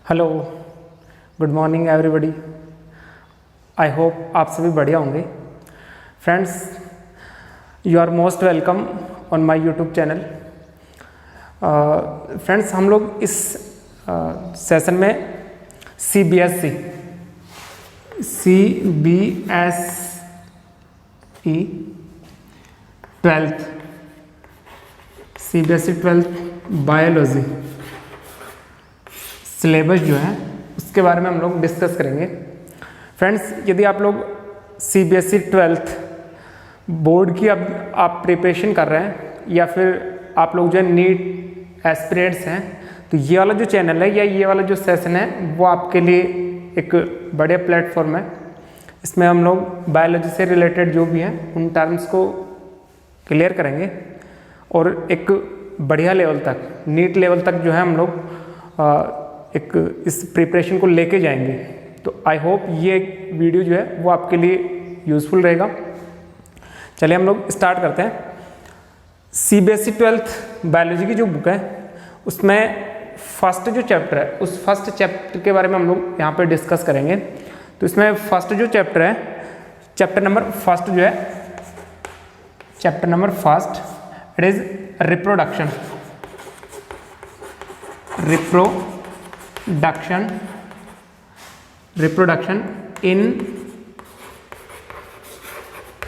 Hello, good morning everybody. I hope आप सभी बढ़िया होंगे। Friends, you are most welcome on my YouTube channel. Friends, हम लोग इस सेशन में CBSE ट्वेल्थ बायोलॉजी सिलेबस जो है उसके बारे में हम लोग डिस्कस करेंगे। फ्रेंड्स, यदि आप लोग CBSE 12th बोर्ड की अब आप प्रिपरेशन कर रहे हैं या फिर आप लोग जो है नीट एस्पिरेंट्स हैं, तो ये वाला जो चैनल है या ये वाला जो सेशन है वो आपके लिए एक बड़े प्लेटफॉर्म है। इसमें हम लोग बायोलॉजी से रिलेटेड जो भी हैं उन टर्म्स को क्लियर करेंगे और एक बढ़िया लेवल तक, नीट लेवल तक जो है हम लोग एक इस प्रिपरेशन को लेके जाएंगे। तो आई होप ये वीडियो जो है वो आपके लिए यूज़फुल रहेगा। चलिए हम लोग स्टार्ट करते हैं। CBSE 12th बायोलॉजी की जो बुक है उसमें फर्स्ट जो चैप्टर है उस फर्स्ट चैप्टर के बारे में हम लोग यहाँ पे डिस्कस करेंगे। तो इसमें फर्स्ट जो चैप्टर है, चैप्टर नंबर फर्स्ट जो है, chapter number first, it is reproduction in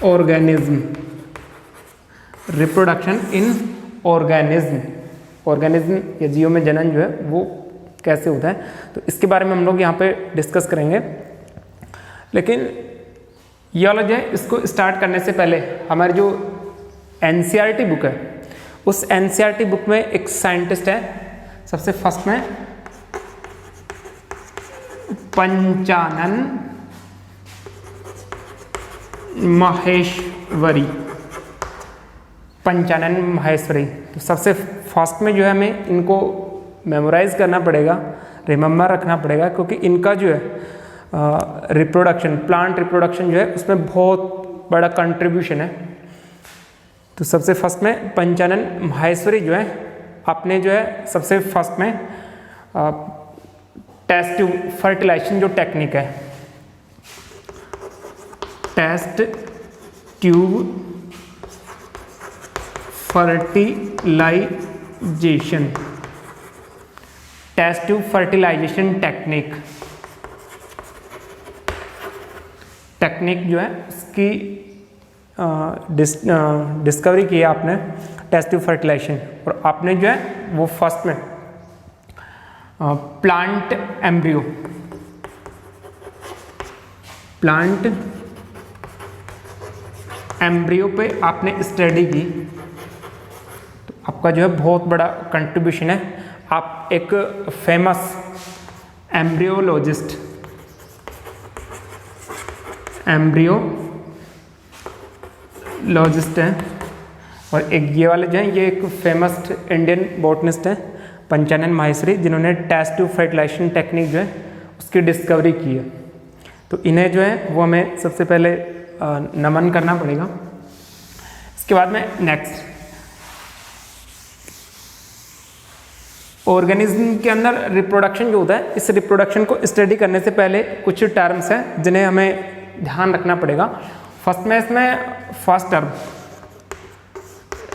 organism. Reproduction in organism या जीवों में जनन जो है वो कैसे होता है, तो इसके बारे में हम लोग यहाँ पे डिस्कस करेंगे। लेकिन ये वाला जो है, इसको स्टार्ट करने से पहले हमारी जो NCERT बुक है, उस NCERT बुक में एक साइंटिस्ट है, सबसे फर्स्ट में पंचानन माहेश्वरी। तो सबसे फर्स्ट में जो है हमें इनको मेमोराइज करना पड़ेगा, रिमेम्बर रखना पड़ेगा, क्योंकि इनका जो है रिप्रोडक्शन, प्लांट रिप्रोडक्शन जो है उसमें बहुत बड़ा कंट्रीब्यूशन है। तो सबसे फर्स्ट में पंचानन माहेश्वरी जो है, आपने जो है सबसे फर्स्ट में टेस्ट ट्यूब फर्टिलाइजेशन जो टेक्निक है, टेस्ट ट्यूब फर्टिलाइजेशन टेक्निक जो है उसकी डिस्कवरी की है आपने, टेस्ट ट्यूब फर्टिलाइजेशन। और आपने जो है वो फर्स्ट में प्लांट एम्ब्रियो पे आपने स्टडी की, तो आपका जो है बहुत बड़ा कंट्रीब्यूशन है। आप एक फेमस एम्ब्रियोलॉजिस्ट हैं। और एक ये वाले जो हैं, ये एक फेमस इंडियन बॉटनिस्ट हैं पंचानन माहेश्वरी, जिन्होंने टेस्ट ट्यूब फर्टिलाइजेशन टेक्निक जो है उसकी डिस्कवरी की है। तो इन्हें जो है वो हमें सबसे पहले नमन करना पड़ेगा। इसके बाद में नेक्स्ट, ऑर्गेनिज्म के अंदर रिप्रोडक्शन जो होता है, इस रिप्रोडक्शन को स्टडी करने से पहले कुछ टर्म्स हैं जिन्हें हमें ध्यान रखना पड़ेगा। फर्स्ट में इसमें first term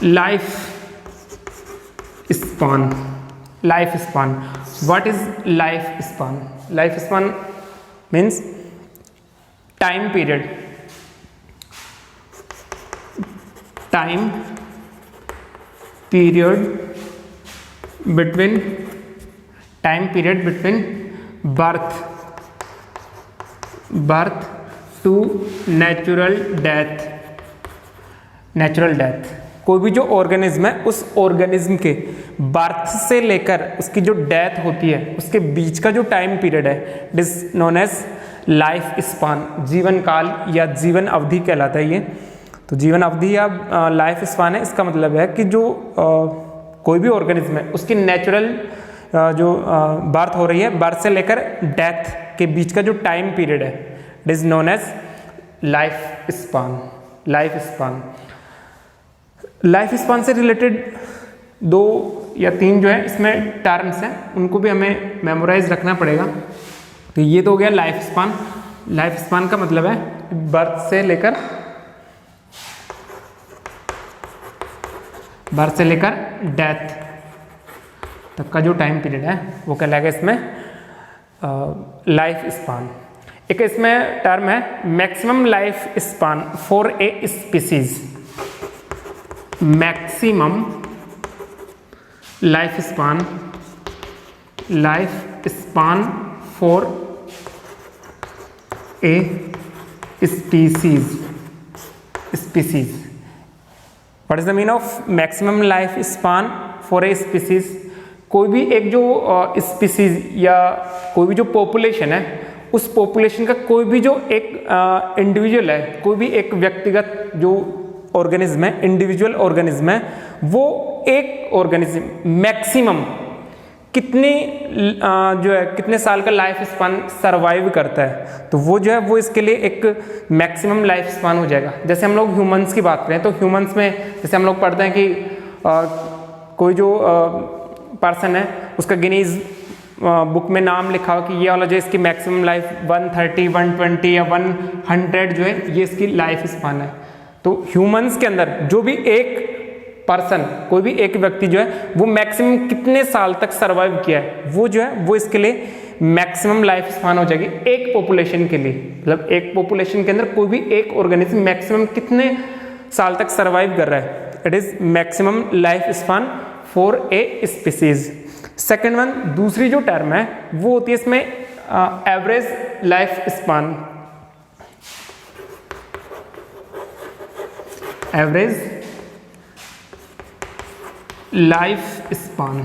life span. What is life span? Life span means time period between birth to natural death. कोई भी जो ऑर्गेनिज्म है, उस ऑर्गेनिज्म के बर्थ से लेकर उसकी जो डेथ होती है उसके बीच का जो टाइम पीरियड है, it is known as life span. जीवन काल या जीवन अवधि कहलाता है ये। तो जीवन अवधि या लाइफ स्पान है, इसका मतलब है कि जो कोई भी ऑर्गेनिज्म है उसकी नेचुरल जो बर्थ हो रही है, बर्थ से लेकर डेथ के बीच का जो टाइम पीरियड है, it is known as life span. Life span से रिलेटेड दो या 3 जो है इसमें टर्म्स हैं, उनको भी हमें मेमोराइज रखना पड़ेगा। तो ये तो हो गया लाइफ स्पान। लाइफ स्पान का मतलब है बर्थ से लेकर डेथ तक का जो टाइम पीरियड है वो कहलाएगा इसमें लाइफ स्पान। एक इसमें टर्म है maximum life span for a species. Maximum life span for a species. What is the mean of maximum life span for a species? कोई भी एक जो स्पीसीज या कोई भी जो पॉपुलेशन है, उस पॉपुलेशन का कोई भी जो एक इंडिविजुअल है, कोई भी एक व्यक्तिगत जो ऑर्गेनिज्म है, इंडिविजुअल ऑर्गेनिज्म है, वो एक ऑर्गेनिज्म मैक्सिमम कितनी जो है कितने साल का लाइफ स्पान सरवाइव करता है, तो वो जो है वो इसके लिए एक मैक्सिमम लाइफ स्पान हो जाएगा। जैसे हम लोग ह्यूमंस की बात करें तो ह्यूमंस में जैसे हम लोग पढ़ते हैं कि कोई जो पर्सन है उसका गिनीज बुक में नाम लिखा हो कि ये वाला जो इसकी मैक्सिमम लाइफ 130, 120 या 100 जो है ये इसकी लाइफ स्पान है। तो ह्यूमंस के अंदर जो भी एक पर्सन, कोई भी एक व्यक्ति जो है वो मैक्सिमम कितने साल तक सरवाइव किया है, वो जो है वो इसके लिए मैक्सिमम लाइफ स्पान हो जाएगी एक पॉपुलेशन के लिए। मतलब एक पॉपुलेशन के अंदर कोई भी एक ऑर्गेनिज्म मैक्सिमम कितने साल तक सरवाइव कर रहा है, it is maximum life span for a species. Second one, दूसरी जो टर्म है वो होती है इसमें average life span. Average life span.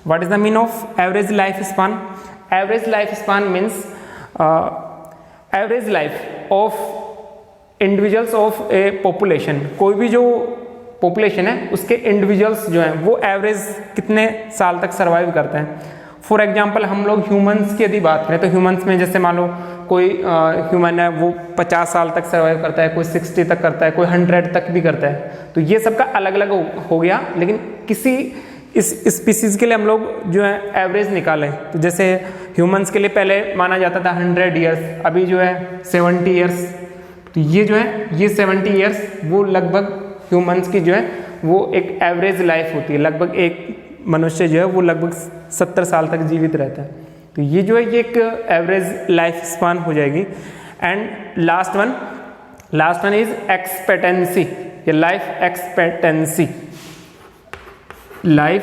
What is the mean of average life span? Average life span means average life of individuals of A population. कोई भी जो पॉपुलेशन है उसके इंडिविजुअल्स जो हैं वो एवरेज कितने साल तक सर्वाइव करते हैं। फॉर एग्जांपल हम लोग ह्यूमंस की यदि बात करें तो ह्यूमंस में जैसे मान लो कोई ह्यूमन है वो 50 साल तक सर्वाइव करता है, कोई 60 तक करता है, कोई 100 तक भी करता है। तो ये सबका अलग अलग हो गया, लेकिन किसी इस स्पीसीज के लिए हम लोग जो है एवरेज निकालें तो जैसे ह्यूमंस के लिए पहले माना जाता था 100 ईयर्स, अभी जो है 70 ईयर्स। तो ये जो है ये 70 ईयर्स वो लगभग ह्यूमंस की जो है वो एक एवरेज लाइफ होती है। लगभग एक मनुष्य जो है वो लगभग 70 साल तक जीवित रहता है। तो ये जो है ये एक एवरेज लाइफ स्पान हो जाएगी। And last one is expectancy या life expectancy. Life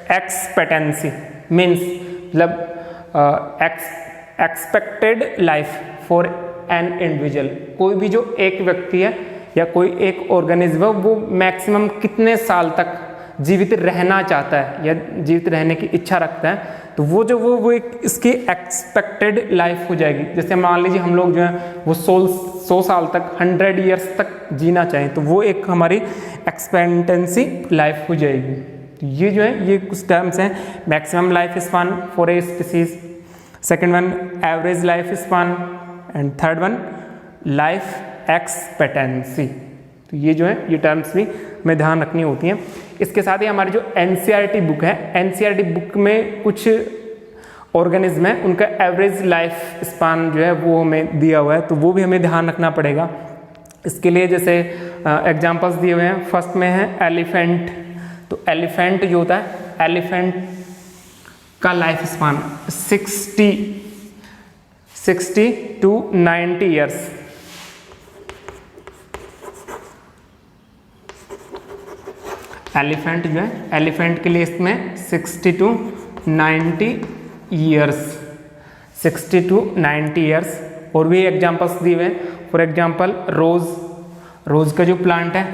expectancy means मतलब expected life for an individual. कोई भी जो एक व्यक्ति है या कोई एक ऑर्गेनिज्म है वो मैक्सिमम कितने साल तक जीवित रहना चाहता है या जीवित रहने की इच्छा रखता है, तो वो जो वो एक इसकी एक्सपेक्टेड लाइफ हो जाएगी। जैसे मान लीजिए हम लोग जो है वो 100 साल तक 100 ईयर्स तक जीना चाहें तो वो एक हमारी एक्सपेक्टेंसी लाइफ हो जाएगी। तो ये जो है ये कुछ टर्म्स हैं, maximum life span for a species, second one average life span and third one life expectancy. तो ये जो है ये टर्म्स भी हमें ध्यान रखनी होती हैं। इसके साथ ही हमारी जो एनसीईआरटी बुक है, एनसीईआरटी बुक में कुछ ऑर्गेनिज्म है उनका एवरेज लाइफ स्पान जो है वो हमें दिया हुआ है, तो वो भी हमें ध्यान रखना पड़ेगा। इसके लिए जैसे एग्जांपल्स दिए हुए हैं, फर्स्ट में है एलिफेंट। तो एलिफेंट जो होता है, एलिफेंट का life span 60 to 90 years. Elephant जो है, एलिफेंट के लिए इसमें 60 to 90 ईयर्स, 60 to 90 ईयर्स। और भी एग्जांपल्स दिए हुए हैं, फॉर एग्जांपल रोज का जो प्लांट है,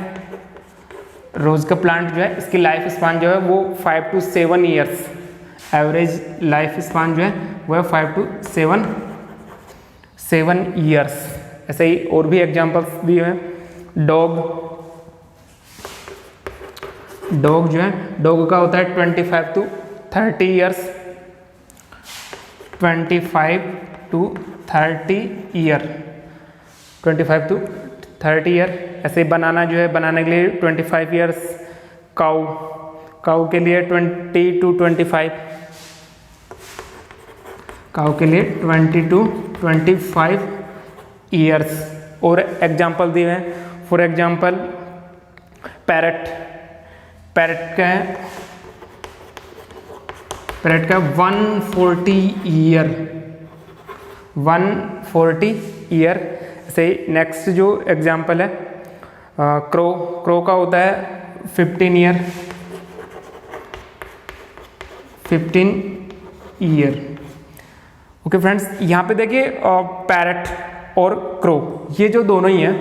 रोज का प्लांट जो है इसकी लाइफ स्पान जो है वो 5 to 7 years. Average life span जो है वो है 5 to 7 ईयर्स। ऐसे ही और भी एग्जांपल्स दिए हुए हैं। डॉग जो है, डॉग का होता है 25 to 30 years, 25 to 30 year. 25 to 30 year. ऐसे बनाना जो है, बनाने के लिए 25 ईयर्स, काऊ के लिए 20 to 25, काऊ के लिए 20 to 25 ईयर्स। और एग्जाम्पल दिए हैं, फॉर एग्जाम्पल पैरट का है, पैरट का 140 ईयर, 140 ईयर। ऐसे नेक्स्ट जो एग्जाम्पल है क्रो का होता है 15 ईयर, 15 ईयर। ओके फ्रेंड्स, यहाँ पे देखिए पैरट और क्रो, ये जो दोनों ही हैं,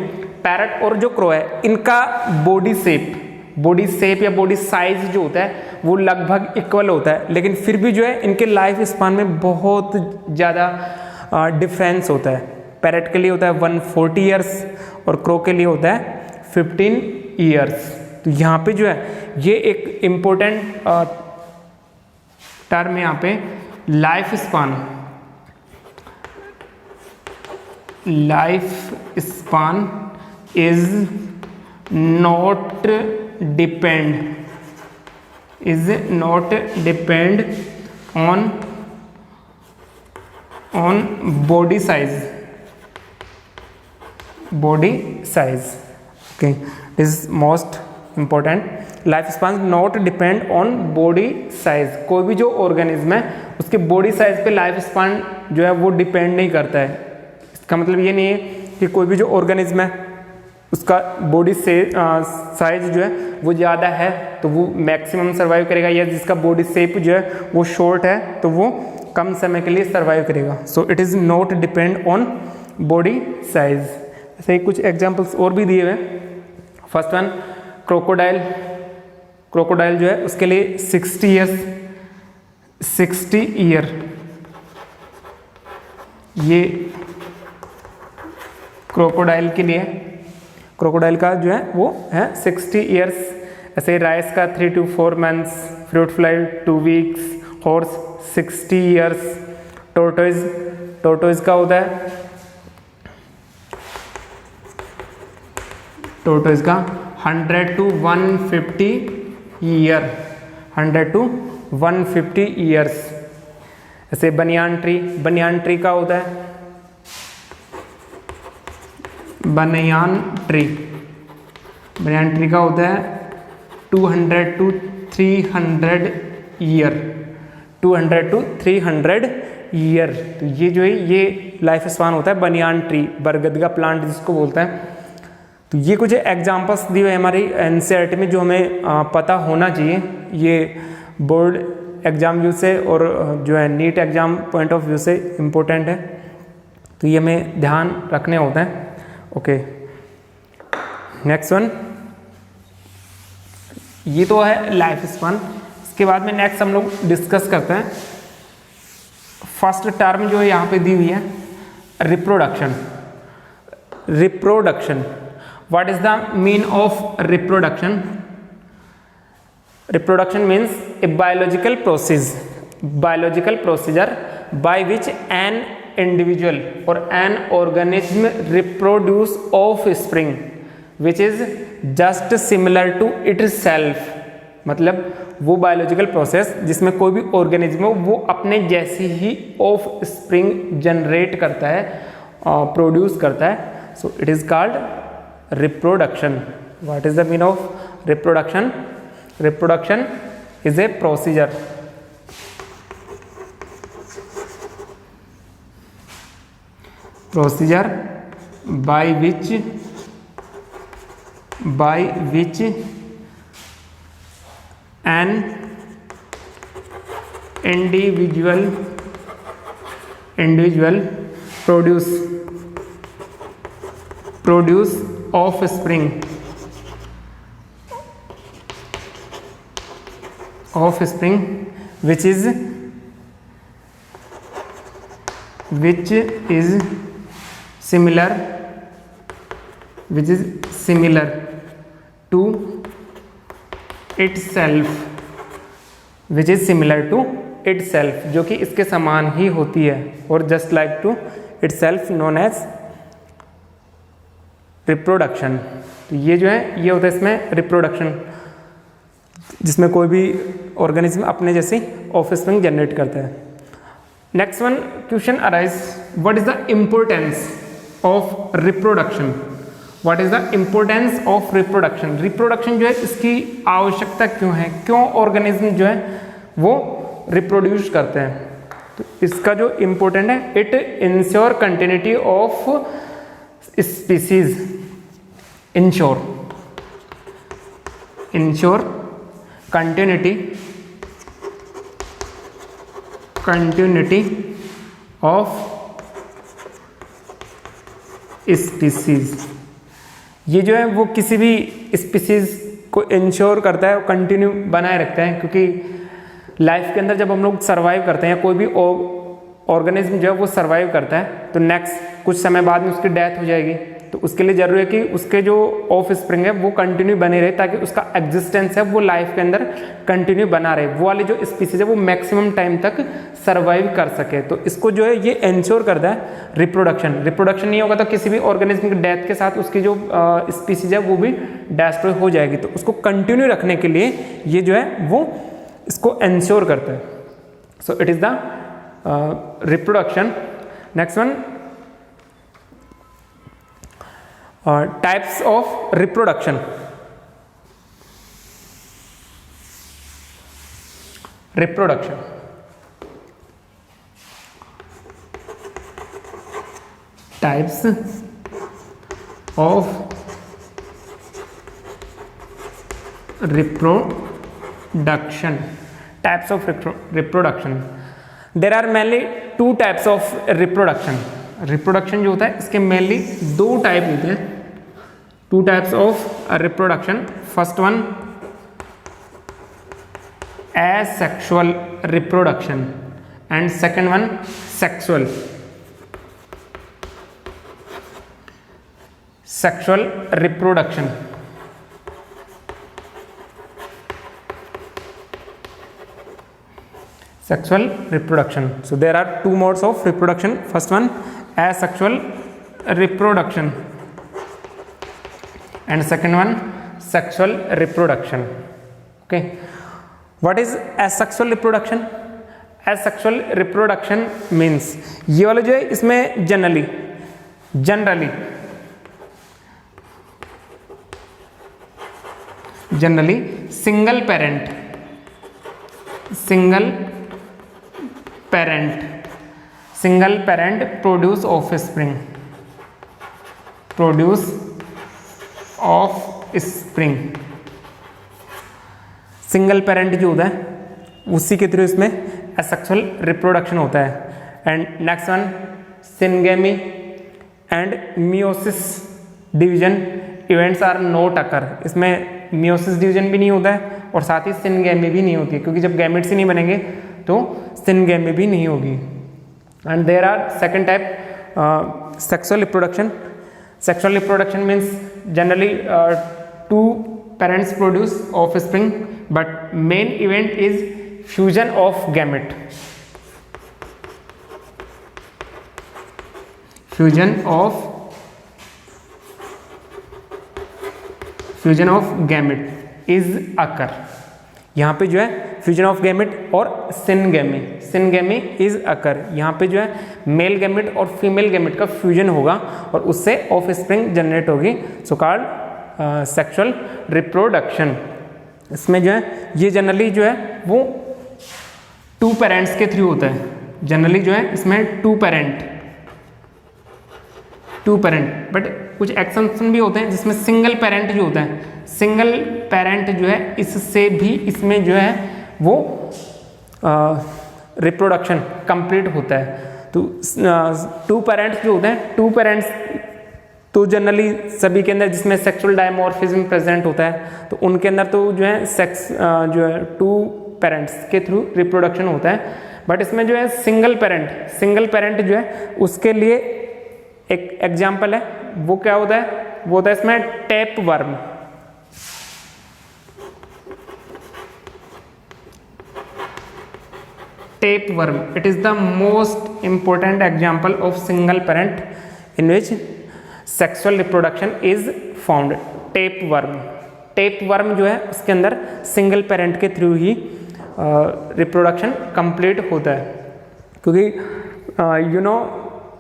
पैरट और जो क्रो है, इनका बॉडी शेप या बॉडी साइज जो होता है वो लगभग इक्वल होता है, लेकिन फिर भी जो है इनके लाइफ स्पान में बहुत ज़्यादा डिफरेंस होता है। पैरट के लिए होता है 140 ईयर्स और क्रो के लिए होता है 15 ईयर्स। तो यहाँ पे जो है ये एक इम्पोर्टेंट टर्म है यहाँ पे, life span is not depend on body size. Okay, this most important. Life span not depend on body size. कोई भी जो ऑर्गेनिज्म है उसके बॉडी साइज पे लाइफ स्पान जो है वो डिपेंड नहीं करता है। इसका मतलब ये नहीं है कि कोई भी जो ऑर्गेनिज्म है उसका बॉडी से साइज जो है वो ज़्यादा है तो वो मैक्सिमम सर्वाइव करेगा, या जिसका बॉडी शेप जो है वो शॉर्ट है तो वो कम समय के लिए सर्वाइव करेगा। So it is not depend on body size. ऐसे ही कुछ एग्जांपल्स और भी दिए हुए हैं। फर्स्ट वन क्रोकोडाइल जो है उसके लिए 60 ईयर, ये क्रोकोडाइल के लिए, क्रोकोडाइल का जो है वो है 60 ईयर्स। ऐसे राइस का 3 to 4 months, fruit fly 2 weeks, horse 60 years, tortoise का होता है, टोर्टोइज का 100 to 150 ईयर, 100 to 150 ईयर्स। ऐसे बनियान ट्री का होता है, बनियान ट्री का होता है 200 to 300 ईयर, 200 to 300 ईयर। तो ये जो है ये लाइफ स्पान होता है बनियान ट्री, बरगद का प्लांट जिसको बोलते हैं। तो ये कुछ एग्जांपल्स दिए हुए हमारी एनसीईआरटी में जो हमें पता होना चाहिए। ये बोर्ड एग्जाम व्यू से और जो है NEET exam point of view से इम्पोर्टेंट है, तो ये हमें ध्यान रखने होते हैं। ओके, नेक्स्ट वन, ये तो है लाइफ स्पान। इसके बाद में नेक्स्ट हम लोग डिस्कस करते हैं फर्स्ट टर्म जो है यहाँ पे दी हुई है, reproduction. What is the mean of reproduction? Reproduction means a biological procedure by which an individual or an organism reproduce offspring which is just similar to itself। मतलब वो बायोलॉजिकल प्रोसेस जिसमें कोई भी ऑर्गेनिज्म हो वो अपने जैसी ही ऑफ स्प्रिंग जनरेट करता है, प्रोड्यूस करता है। सो it is called reproduction. What is the mean of reproduction? Reproduction is a procedure by which an individual produce offspring which is similar to itself, जो कि इसके समान ही होती है, और just like to itself known as reproduction. तो ये जो है ये होता है इसमें रिप्रोडक्शन, जिसमें कोई भी ऑर्गेनिज्म अपने जैसी ऑफस्प्रिंग जनरेट करता है। Next one question arise, what is the importance of reproduction? What is the importance of reproduction? Reproduction जो है इसकी आवश्यकता क्यों है, क्यों ऑर्गेनिज्म जो है वो रिप्रोड्यूस करते हैं? तो इसका जो इम्पोर्टेंट है, it ensure continuity of species, ensure continuity of species. ये जो है वो किसी भी स्पीसीज को इंश्योर करता है, कंटिन्यू बनाए रखता है, क्योंकि लाइफ के अंदर जब हम लोग सर्वाइव करते हैं, कोई भी ऑर्गेनिज्म जो है वो सर्वाइव करता है, तो नेक्स्ट कुछ समय बाद में उसकी डेथ हो जाएगी। तो उसके लिए जरूरी है कि उसके जो ऑफ स्प्रिंग है वो कंटिन्यू बने रहे, ताकि उसका एग्जिस्टेंस है वो लाइफ के अंदर कंटिन्यू बना रहे, वो वाली जो स्पीसीज है वो मैक्सिमम टाइम तक सर्वाइव कर सके। तो इसको जो है ये इंश्योर करता है रिप्रोडक्शन। रिप्रोडक्शन नहीं होगा तो किसी भी ऑर्गेनिज्म की डेथ के साथ उसकी जो स्पीसीज है वो भी डिस्ट्रॉय हो जाएगी। तो उसको कंटिन्यू रखने के लिए ये जो है वो इसको इंश्योर करता है। सो it is the reproduction. Next one, types of reproduction. Reproduction types of reproduction. Types of reproduction. There are mainly two types of reproduction. Reproduction जो होता है इसके mainly दो टाइप होते हैं, two types of reproduction. First one asexual reproduction and second one sexual reproduction. Sexual reproduction. So there are two modes of reproduction. First one asexual reproduction and second one sexual reproduction. Okay, what is asexual reproduction? Asexual reproduction means ये वाला जो है इसमें generally single parent produce offspring. Single parent जो होता है उसी के थ्रू इसमें एसेक्सुअल रिप्रोडक्शन होता है। And next one syngamy and meiosis division events are not occur. इसमें मियोसिस डिवीजन भी नहीं होता है और साथ ही सिनगेमी भी नहीं होती है, क्योंकि जब गैमेट्स ही नहीं बनेंगे तो सिनगेमी भी नहीं होगी। And there are second type sexual reproduction. Sexual reproduction means generally two parents produce offspring, but main event is fusion of gamete. Fusion of gamete is occur. यहाँ पे जो है फ्यूजन ऑफ गैमेट और syngamy is occur. यहाँ पे जो है male gamete और फीमेल गैमेट का फ्यूजन होगा और उससे ऑफ स्प्रिंग जनरेट होगी, सो कॉल्ड सेक्सुअल रिप्रोडक्शन। इसमें जो है ये जनरली जो है वो टू पेरेंट्स के थ्रू होता है। जनरली जो है इसमें टू पेरेंट बट कुछ एक्सेप्शन भी होते हैं जिसमें सिंगल पेरेंट जो होता है, सिंगल पेरेंट जो है इससे भी इसमें जो है वो रिप्रोडक्शन कंप्लीट होता है। तो टू पेरेंट्स जो होते हैं, टू पेरेंट्स तो जनरली सभी के अंदर जिसमें सेक्सुअल डायमॉर्फिज्म प्रेजेंट होता है तो उनके अंदर तो जो है सेक्स जो है टू पेरेंट्स के थ्रू रिप्रोडक्शन होता है। बट इसमें जो है सिंगल पेरेंट जो है उसके लिए एक एग्जाम्पल है, वो क्या होता है, वो होता है इसमें tape worm. It is the most important example of single parent in which sexual reproduction is found. Tape worm, tape worm जो है उसके अंदर सिंगल पेरेंट के थ्रू ही रिप्रोडक्शन कंप्लीट होता है, क्योंकि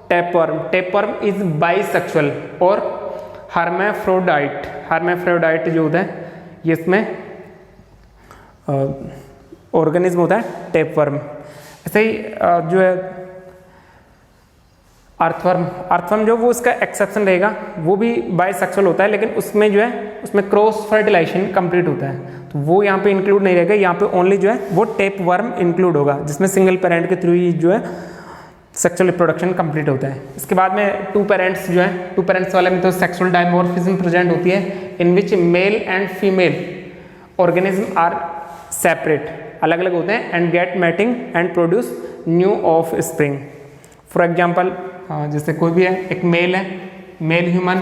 टेप वर्म इज बाइसेक्सुअल और हर्मेफ्रोडाइट जो होता है ये इसमें ऑर्गेनिज्म होता है टेप वर्म। ऐसे ही जो है अर्थवर्म जो वो इसका एक्सेप्शन रहेगा, वो भी बाइसेक्सुअल होता है, लेकिन उसमें जो है उसमें क्रॉस फर्टिलाइजेशन कंप्लीट होता है, तो वो यहाँ पे इंक्लूड नहीं रहेगा। यहाँ पे ओनली जो है वो टेप वर्म इंक्लूड होगा, जिसमें सिंगल पेरेंट के थ्रू ही जो है सेक्सुअल रिप्रोडक्शन कंप्लीट होता है। इसके बाद में टू पेरेंट्स जो है, टू पेरेंट्स वाले में तो सेक्सुअल डायमॉर्फिज्म प्रेजेंट होती है, in which male and female organism are separate, अलग अलग होते हैं, and get mating and produce new offspring. For example जैसे कोई भी है, एक मेल है, मेल ह्यूमन,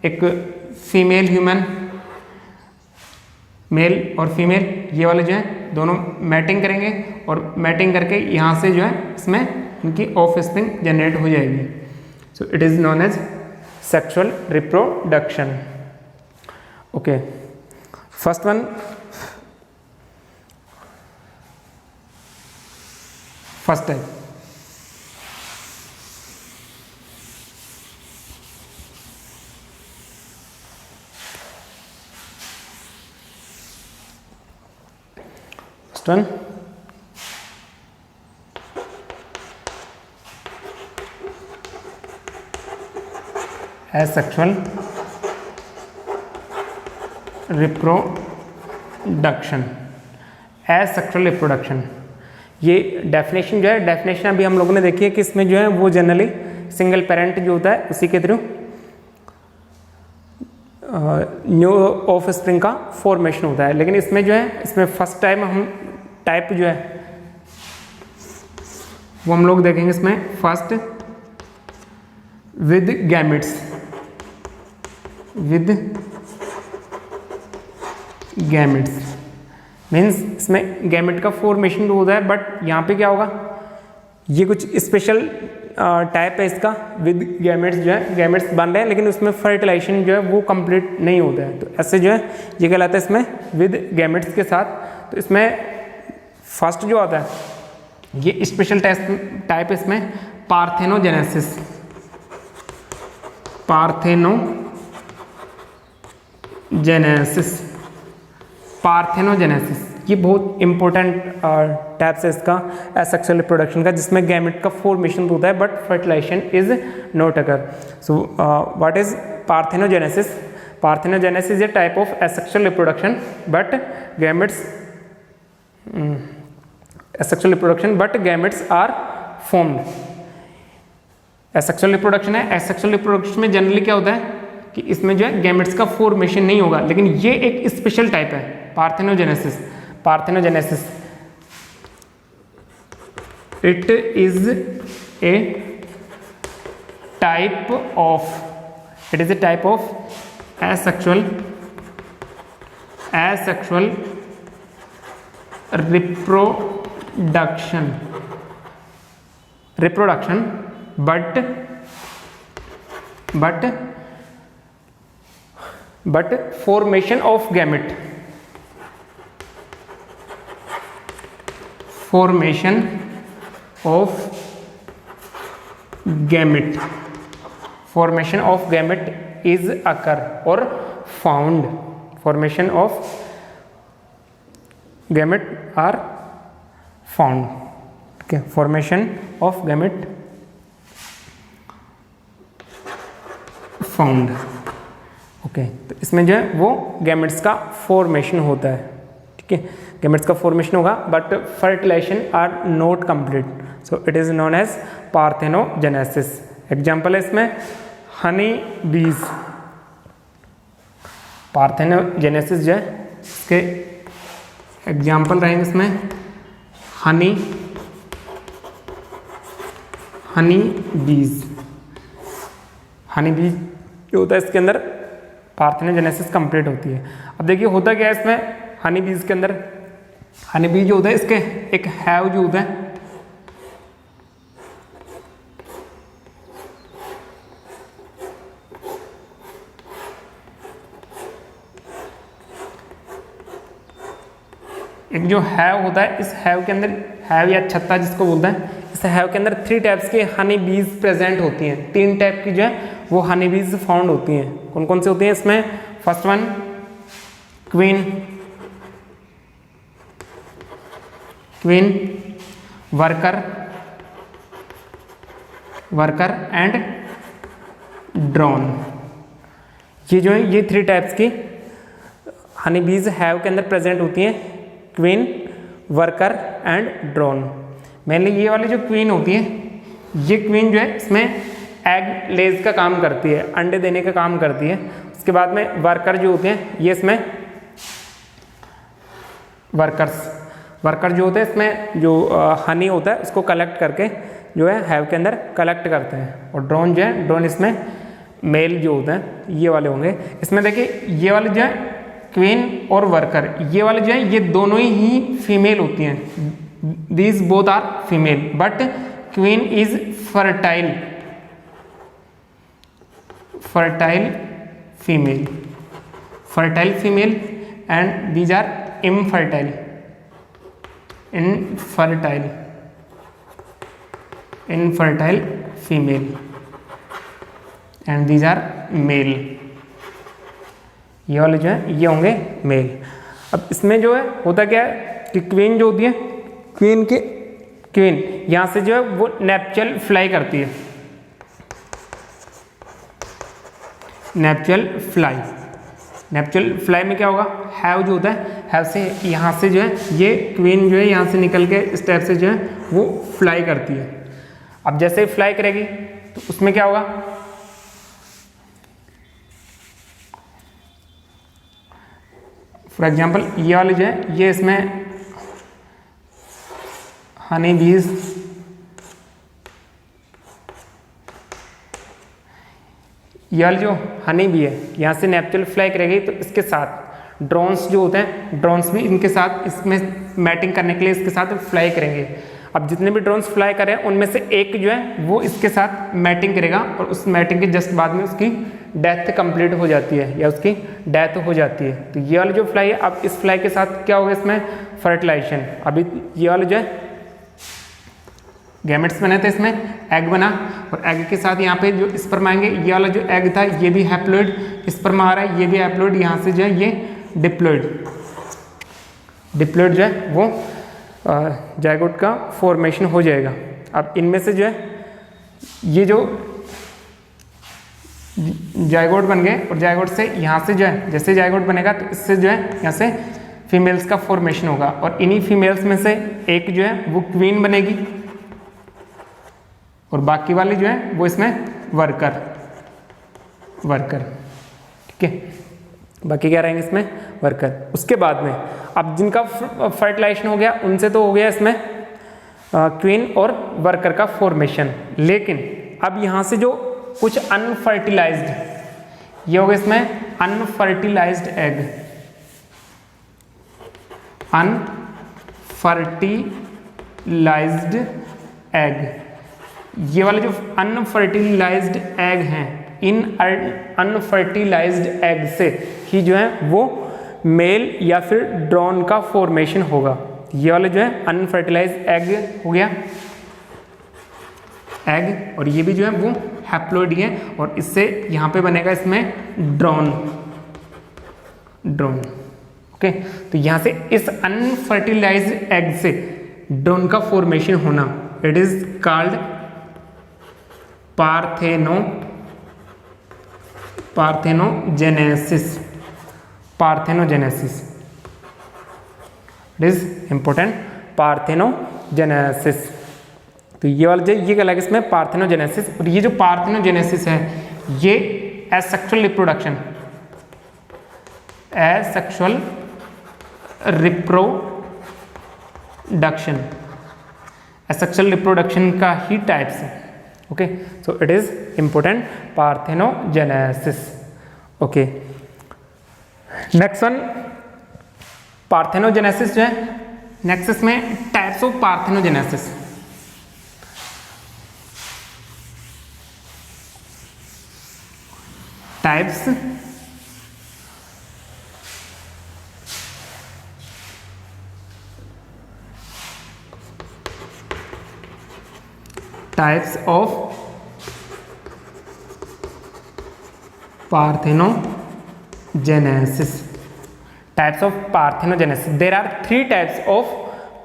एक फीमेल ह्यूमन, मेल और फीमेल ये वाले जो है दोनों मैटिंग करेंगे, और मैटिंग करके यहाँ से जो है इसमें इनकी ऑफ स्प्रिंग जनरेट हो जाएगी। So it is known as sexual reproduction. Okay, first one, first type one asexual reproduction. Asexual reproduction, ये डेफिनेशन जो है, डेफिनेशन अभी हम लोगों ने देखी है कि इसमें जो है वो जनरली सिंगल पेरेंट जो होता है उसी के थ्रू न्यू ऑफ स्प्रिंग का फॉर्मेशन होता है। लेकिन इसमें जो है, इसमें फर्स्ट टाइम हम टाइप जो है वो हम लोग देखेंगे इसमें first with gametes, with gametes means इसमें गैमेट का फॉर्मेशन जो होता है, बट यहाँ पे क्या होगा, ये कुछ स्पेशल टाइप है इसका, विद गैमेट्स जो है गैमेट्स बन रहे हैं, लेकिन उसमें फर्टिलाइजेशन जो है वो कंप्लीट नहीं होता है, तो ऐसे जो है ये कहलाता है इसमें विद गैमेट्स के साथ। तो इसमें फर्स्ट जो आता है ये स्पेशल टाइप इसमें पार्थेनोजेनेसिस, पार्थेनोजेनेसिस ये बहुत इंपॉर्टेंट टाइप्स है इसका एसेक्सुअल रिप्रोडक्शन का, जिसमें गैमेट का फॉर्मेशन होता है but fertilization is not occur. So what is parthenogenesis? Parthenogenesis is a type of asexual reproduction but gametes asexual reproduction but gametes are formed. Asexual reproduction है, asexual reproduction में generally क्या होता है कि इसमें जो है गैमेट्स का फॉर्मेशन नहीं होगा, लेकिन ये एक स्पेशल टाइप है parthenogenesis. Parthenogenesis it is a type of asexual reproduction but formation of gamete, is occur or found, formation of gamete are found। okay, formation of gamete found. Okay, तो इसमें जो है वो गैमेट्स का formation होता है, ठीक है, गैमेट्स का फॉर्मेशन होगा but fertilization are not complete, so it is known as parthenogenesis. Example है इसमें हनी बीज। पार्थेनोजेनेसिस जो है इसके एग्जांपल रहेंगे इसमें हनी बीज। हनी बीज जो होता है इसके अंदर पार्थेनोजेनेसिस कंप्लीट होती है। अब देखिए होता क्या है इसमें हनी बीज के अंदर, हनी बीज जो होता है इसके एक हैव जो होता है, एक जो हैव होता है, इस हैव के अंदर, हैव या छत्ता जिसको बोलते हैं, इस हैव के अंदर 3 टाइप्स के हनी बीज प्रेजेंट होती हैं। 3 टाइप की जो है वो हनी बीज फाउंड होती हैं। कौन कौन से होती हैं इसमें? First one queen, worker and drone. ये जो है ये 3 टाइप्स की हनी बीज हैव के अंदर प्रेजेंट होती हैं, queen, worker and drone. Mainly ये वाली जो क्वीन होती है, ये क्वीन जो है इसमें एग लेज का काम करती है, अंडे देने का काम करती है। उसके बाद में वर्कर जो होते हैं, ये इसमें वर्कर जो होते हैं इसमें जो हनी होता है उसको कलेक्ट करके जो है हैव के अंदर कलेक्ट करते हैं। और ड्रोन जो है, ड्रोन इसमें मेल जो होते हैं ये वाले होंगे। इसमें देखिए ये वाले जो है क्वीन और वर्कर, ये वाले जो है ये दोनों ही फीमेल होती हैं। These both are female but queen is fertile female and these are infertile female and these are male. ये वाले जो है ये होंगे मेल। अब इसमें जो है होता क्या है कि क्वीन जो होती है, क्वीन यहाँ से जो है वो नैप्चुरल फ्लाई करती है, नैप्चुरल फ्लाई में क्या होगा, हैव जो होता है, हैव से यहाँ से जो है ये क्वीन जो है यहाँ से निकल के इस टाइप से जो है वो फ्लाई करती है। अब जैसे ही फ्लाई करेगी तो उसमें क्या होगा, फॉर एग्जाम्पल ये वाले जो है ये इसमें हनी बीज, ये वाली जो हनी बी है यहाँ से नैप्चुरल फ्लाई करेगी तो इसके साथ ड्रोन्स जो होते हैं, ड्रोन्स भी इनके साथ इसमें मैटिंग करने के लिए इसके साथ फ्लाई करेंगे। अब जितने भी ड्रोन्स फ्लाई करें उनमें से एक जो है वो इसके साथ मैटिंग करेगा और उस मैटिंग के जस्ट बाद में उसकी डेथ कंप्लीट हो जाती है या उसकी डेथ हो जाती है। तो ये वाली जो फ्लाई है, अब इस फ्लाई के साथ क्या होगा, इसमें फर्टिलाइजेशन। अभी ये वाले जो है गैमेट्स बने थे, इसमें एग बना और एग के साथ यहाँ पे जो स्पर्म आएंगे, ये वाला जो एग था ये भी हैप्लॉइड, स्पर्म आ रहा है ये भी हैप्लॉइड, यहाँ से जो है ये डिप्लॉइड जो है वो जायगोट का फॉर्मेशन हो जाएगा। अब इनमें से जो है ये जो जायगोट बन गए और जायगोट से यहाँ से जो है जैसे जायगोट बनेगा तो इससे जो है यहाँ से फीमेल्स का फॉर्मेशन होगा और इन्हीं फीमेल्स में से एक जो है वो क्वीन बनेगी और बाकी वाली जो है वो इसमें वर्कर, ठीक है, बाकी क्या रहेंगे इसमें वर्कर। उसके बाद में अब जिनका फर्टिलाइजेशन हो गया उनसे तो हो गया इसमें क्वीन और वर्कर का फॉर्मेशन, लेकिन अब यहाँ से जो कुछ अनफर्टिलाइज्ड, ये हो गया इसमें अनफर्टिलाइज्ड एग, ये वाले जो अनफर्टिलाइज्ड एग हैं, इन अनफर्टिलाइज्ड एग से ही जो है वो मेल या फिर ड्रोन का फॉर्मेशन होगा। ये वाले जो है अनफर्टिलाइज्ड एग हो गया एग, और ये भी जो है वो हैप्लॉइड है और इससे यहाँ पे बनेगा इसमें ड्रोन। ओके, तो यहाँ से इस अनफर्टिलाइज्ड एग से ड्रोन का फॉर्मेशन होना, it is called parthenogenesis. It is important, parthenogenesis. तो ये वाला ये कहलाएगा इसमें पार्थेनोजेनेसिस। और ये जो पार्थेनोजेनेसिस है ये एसेक्सुअल रिप्रोडक्शन का ही टाइप्स है। Okay, so it is important, parthenogenesis. Okay, next one parthenogenesis जो है, नेक्स्ट इसमें types of parthenogenesis. Types types of parthenogenesis. Types of parthenogenesis, there are 3 types of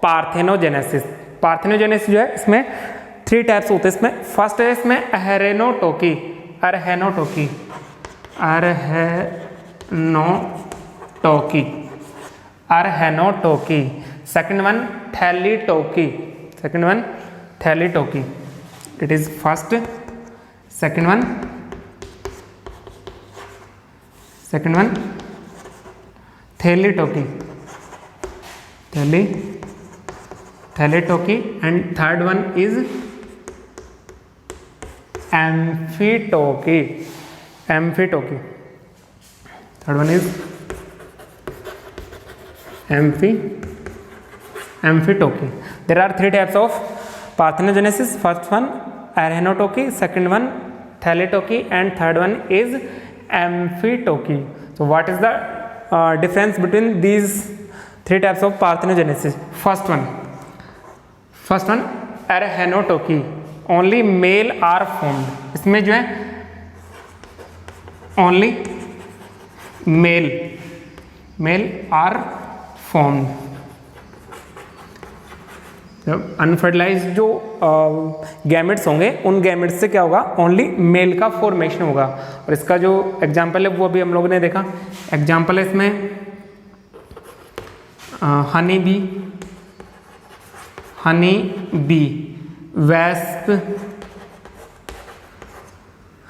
parthenogenesis. Parthenogenesis जो है इसमें 3 टाइप्स होते हैं इसमें। फर्स्ट है इसमें arrhenotoky, arrhenotoky, arrhenotoky, arrhenotoky. Second one thelytoky, second one thelytoky, it is first. Second one thelytoky, thelytoky, and third one is amphitoky, amphitoky, third one is amphitoky. There are 3 types of parthenogenesis. First one arrhenotoky, second one thelytoky, and third one is amphitoky. So what is the difference between these 3 types of parthenogenesis? First one अरहेनोटोकी, only male are formed। इसमें जो है only male are formed। Unfertilised जो gametes होंगे उन gametes से क्या होगा, only mail का फॉर्मेशन होगा। और इसका जो एग्जांपल है वो अभी हम लोगों ने देखा। एग्जांपल है इसमें honey bee, wasp,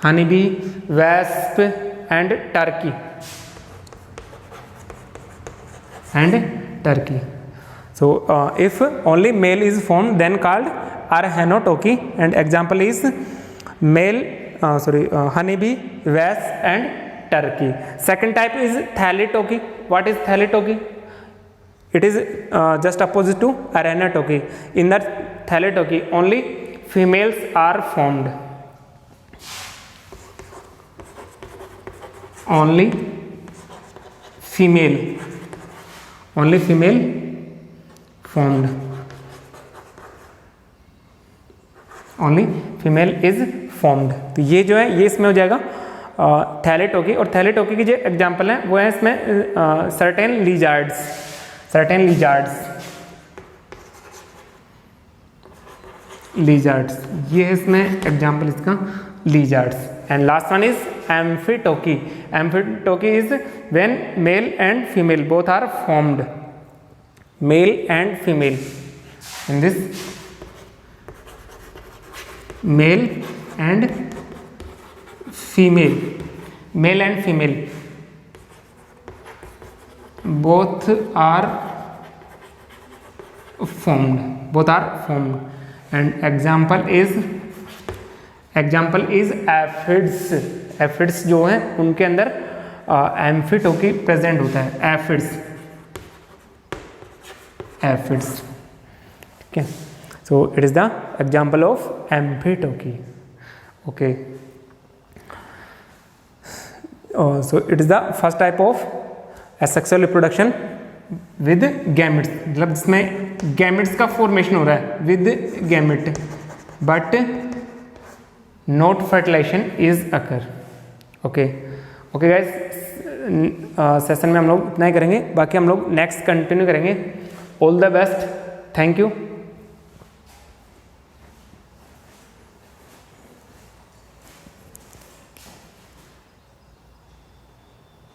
honey bee, wasp and Turkey. So if only male is formed then called aरहेनोटोकी, and example is honeybee, wasp and turkey. Second type is thelytoky. What is thelytoky? It is just opposite to aरहेनोटोकी. In that thelytoky only females are formed. Only female formed, only female is formed। तो ये जो है ये इसमें हो जाएगा थैलेटोकी। और थैलेटोकी की जो एग्जांपल है वो है इसमें सर्टेन लीजार्ड्स, ये है इसमें एग्जांपल इसका lizards. And last one is amphitoky. Amphitoky is when male and female both are formed, male and female। in this male and female both are formed, and example is aphids जो है उनके अंदर एम्फीटोकी present होता है। aphids, ठीक है। so it is the example of एम्फीटोकी, okay। so it is the first type of asexual reproduction with gametes, मतलब जिसमें gametes का फॉर्मेशन हो रहा है with gamete but not fertilization is occur, okay guys। Session में हम लोग इतना ही करेंगे, बाकी हम लोग नेक्स्ट कंटिन्यू करेंगे। All the best, thank you.